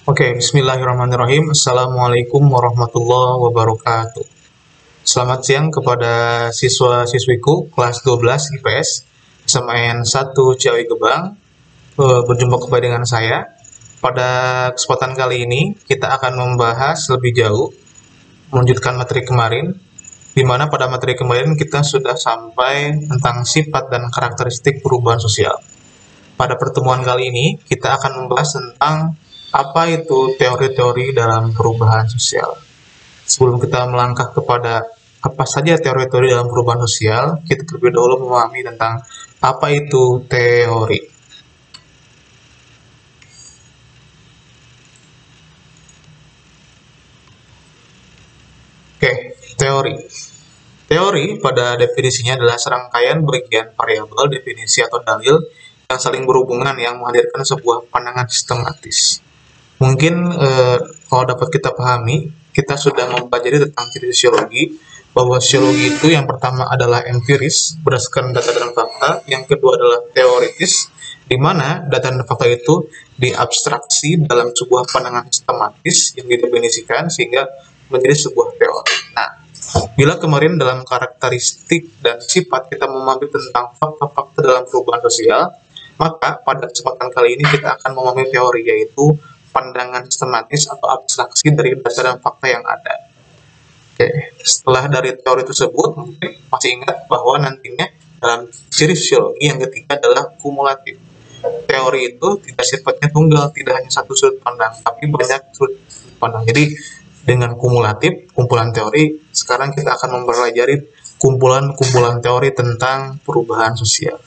Oke, bismillahirrahmanirrahim. Assalamualaikum warahmatullahi wabarakatuh. Selamat siang kepada siswa-siswiku kelas 12 IPS SMN 1 Ciawi Gebang. Berjumpa kembali dengan saya. Pada kesempatan kali ini, kita akan membahas lebih jauh, melanjutkan materi kemarin, di mana pada materi kemarin kita sudah sampai tentang sifat dan karakteristik perubahan sosial. Pada pertemuan kali ini, kita akan membahas tentang apa itu teori-teori dalam perubahan sosial. Sebelum kita melangkah kepada apa saja teori-teori dalam perubahan sosial, kita terlebih dahulu memahami tentang apa itu teori. Oke, teori. Teori pada definisinya adalah serangkaian bagian variabel, definisi atau dalil yang saling berhubungan yang menghadirkan sebuah pandangan sistematis. Mungkin kalau dapat kita pahami, kita sudah mempelajari tentang ciri sosiologi, bahwa sosiologi itu yang pertama adalah empiris, berdasarkan data dan fakta, yang kedua adalah teoritis, di mana data dan fakta itu diabstraksi dalam sebuah pandangan sistematis yang didefinisikan sehingga menjadi sebuah teori. Nah, bila kemarin dalam karakteristik dan sifat kita memahami tentang fakta-fakta dalam perubahan sosial, maka pada kesempatan kali ini kita akan memahami teori, yaitu pandangan sistematis atau abstraksi dari data dan fakta yang ada. Oke, setelah dari teori tersebut, mungkin masih ingat bahwa nantinya dalam ciri sosiologi yang ketiga adalah kumulatif. Teori itu tidak sifatnya tunggal, tidak hanya satu sudut pandang, tapi banyak sudut pandang. Jadi dengan kumulatif, kumpulan teori, sekarang kita akan mempelajari kumpulan-kumpulan teori tentang perubahan sosial.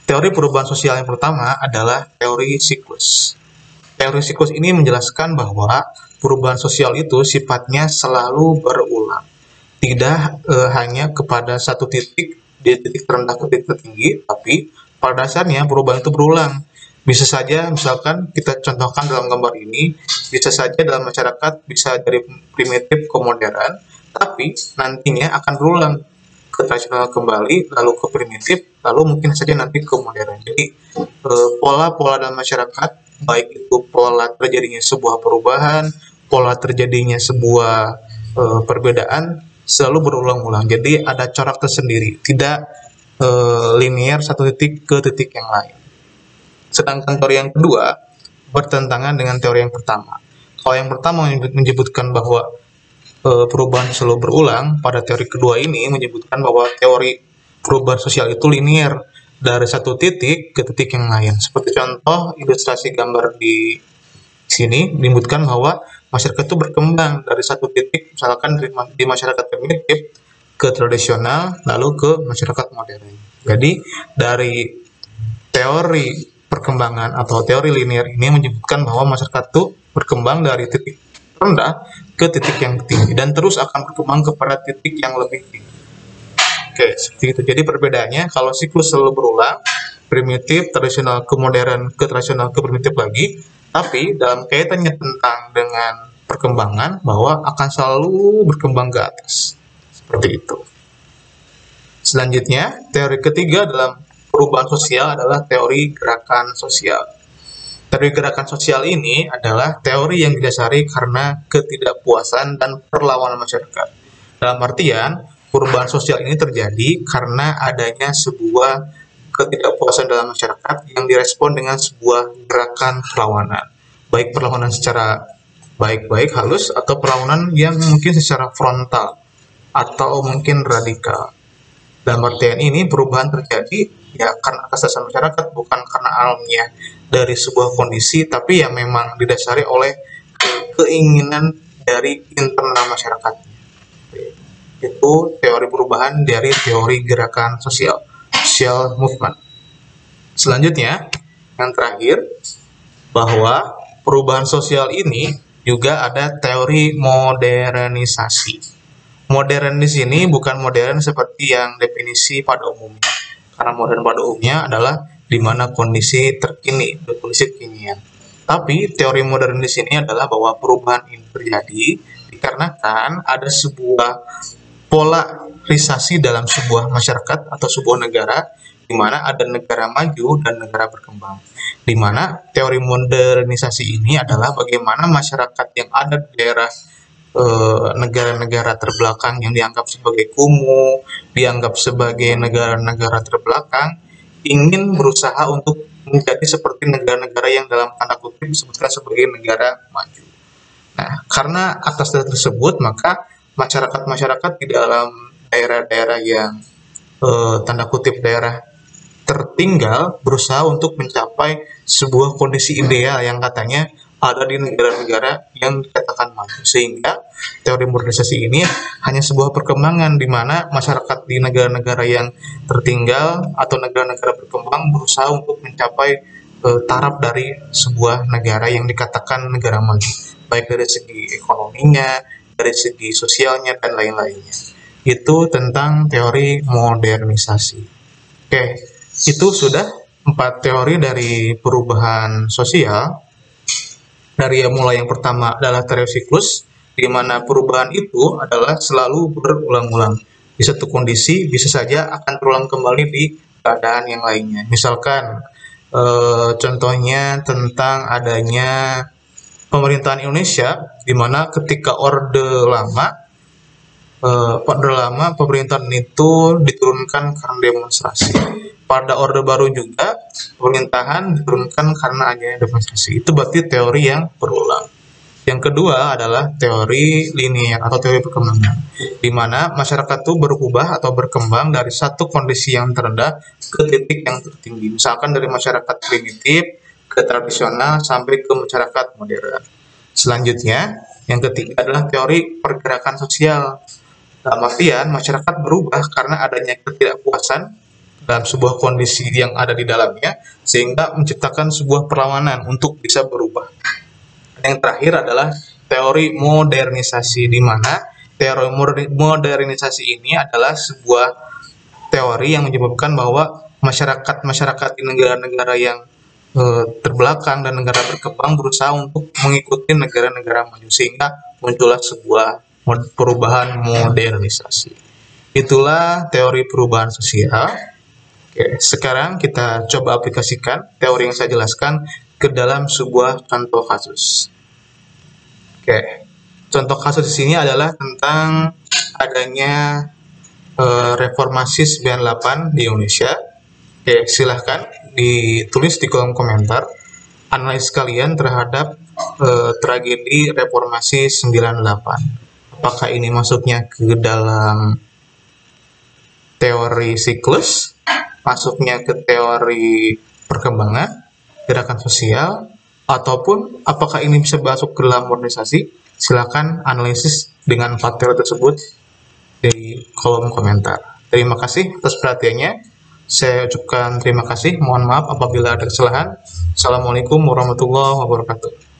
Teori perubahan sosial yang pertama adalah teori siklus. Teori siklus ini menjelaskan bahwa perubahan sosial itu sifatnya selalu berulang. Tidak hanya kepada satu titik, di titik terendah ke titik tertinggi, tapi pada dasarnya perubahan itu berulang. Bisa saja, misalkan kita contohkan dalam gambar ini, bisa saja dalam masyarakat bisa dari primitif ke modern, tapi nantinya akan berulang ke tradisional kembali, lalu ke primitif, lalu mungkin saja nanti ke modern. Jadi pola-pola dalam masyarakat, baik itu pola terjadinya sebuah perubahan, pola terjadinya sebuah perbedaan, selalu berulang-ulang. Jadi ada corak tersendiri, tidak linear satu titik ke titik yang lain. Sedangkan teori yang kedua bertentangan dengan teori yang pertama. Kalau yang pertama menyebutkan bahwa perubahan selalu berulang, pada teori kedua ini menyebutkan bahwa teori perubahan sosial itu linear dari satu titik ke titik yang lain. Seperti contoh ilustrasi gambar di sini menyebutkan bahwa masyarakat itu berkembang dari satu titik, misalkan di masyarakat primitif ke tradisional, lalu ke masyarakat modern. Jadi dari teori perkembangan atau teori linear ini menyebutkan bahwa masyarakat itu berkembang dari titik rendah ke titik yang tinggi dan terus akan berkembang kepada titik yang lebih tinggi. Oke, seperti itu. Jadi perbedaannya kalau siklus selalu berulang, primitif, tradisional ke modern, ke tradisional ke primitif lagi, tapi dalam kaitannya tentang dengan perkembangan bahwa akan selalu berkembang ke atas. Seperti itu. Selanjutnya, teori ketiga dalam perubahan sosial adalah teori gerakan sosial. Teori gerakan sosial ini adalah teori yang didasari karena ketidakpuasan dan perlawanan masyarakat. Dalam artian, perubahan sosial ini terjadi karena adanya sebuah ketidakpuasan dalam masyarakat yang direspon dengan sebuah gerakan perlawanan. Baik perlawanan secara baik-baik, halus, atau perlawanan yang mungkin secara frontal, atau mungkin radikal. Dalam artian ini, perubahan terjadi ya karena atas dasar masyarakat, bukan karena alamiah dari sebuah kondisi, tapi yang memang didasari oleh keinginan dari internal masyarakat. Itu teori perubahan dari teori gerakan sosial, social movement. Selanjutnya, yang terakhir, bahwa perubahan sosial ini juga ada teori modernisasi. Modern di sini bukan modern seperti yang definisi pada umumnya, karena modern pada umumnya adalah di mana kondisi terkini, kondisi kekinian. Tapi teori modern di sini adalah bahwa perubahan ini terjadi dikarenakan ada sebuah polarisasi dalam sebuah masyarakat atau sebuah negara di mana ada negara maju dan negara berkembang. Di mana teori modernisasi ini adalah bagaimana masyarakat yang ada di daerah negara-negara terbelakang yang dianggap sebagai kumuh, dianggap sebagai negara-negara terbelakang, ingin berusaha untuk menjadi seperti negara-negara yang dalam tanda kutip disebutkan sebagai negara maju. Nah, karena atas dasar tersebut, maka masyarakat-masyarakat di dalam daerah-daerah yang tanda kutip daerah tertinggal berusaha untuk mencapai sebuah kondisi ideal yang katanya ada di negara-negara yang dikatakan maju, sehingga teori modernisasi ini hanya sebuah perkembangan di mana masyarakat di negara-negara yang tertinggal atau negara-negara berkembang berusaha untuk mencapai taraf dari sebuah negara yang dikatakan negara maju, baik dari segi ekonominya, dari segi sosialnya, dan lain-lainnya. Itu tentang teori modernisasi. Oke, itu sudah 4 teori dari perubahan sosial. Dari mulai yang pertama adalah teori siklus, di mana perubahan itu adalah selalu berulang-ulang. Di satu kondisi bisa saja akan terulang kembali di keadaan yang lainnya. Misalkan contohnya tentang adanya pemerintahan Indonesia, di mana ketika Orde Lama pemerintahan itu diturunkan karena demonstrasi. Pada Orde Baru juga pemerintahan diturunkan karena adanya demonstrasi. Itu berarti teori yang berulang. Yang kedua adalah teori linear atau teori perkembangan, di mana masyarakat itu berubah atau berkembang dari satu kondisi yang terendah ke titik yang tertinggi. Misalkan dari masyarakat primitif ke tradisional sampai ke masyarakat modern. Selanjutnya, yang ketiga adalah teori pergerakan sosial. Dalam artian, masyarakat berubah karena adanya ketidakpuasan dalam sebuah kondisi yang ada di dalamnya, sehingga menciptakan sebuah perlawanan untuk bisa berubah. Yang terakhir adalah teori modernisasi, di mana teori modernisasi ini adalah sebuah teori yang menyebabkan bahwa masyarakat-masyarakat di negara-negara yang terbelakang dan negara berkembang berusaha untuk mengikuti negara-negara maju, sehingga muncullah sebuah perubahan modernisasi. Itulah teori perubahan sosial. Oke, sekarang kita coba aplikasikan teori yang saya jelaskan ke dalam sebuah contoh kasus. Oke, contoh kasus di sini adalah tentang adanya reformasi 98 di Indonesia. Oke, silahkan ditulis di kolom komentar analis kalian terhadap tragedi reformasi 98. Apakah ini masuknya ke dalam teori siklus, masuknya ke teori perkembangan, gerakan sosial, ataupun apakah ini bisa masuk ke dalam modernisasi? Silakan analisis dengan 4 teori tersebut di kolom komentar. Terima kasih atas perhatiannya. Saya ucapkan terima kasih. Mohon maaf apabila ada kesalahan. Assalamualaikum warahmatullahi wabarakatuh.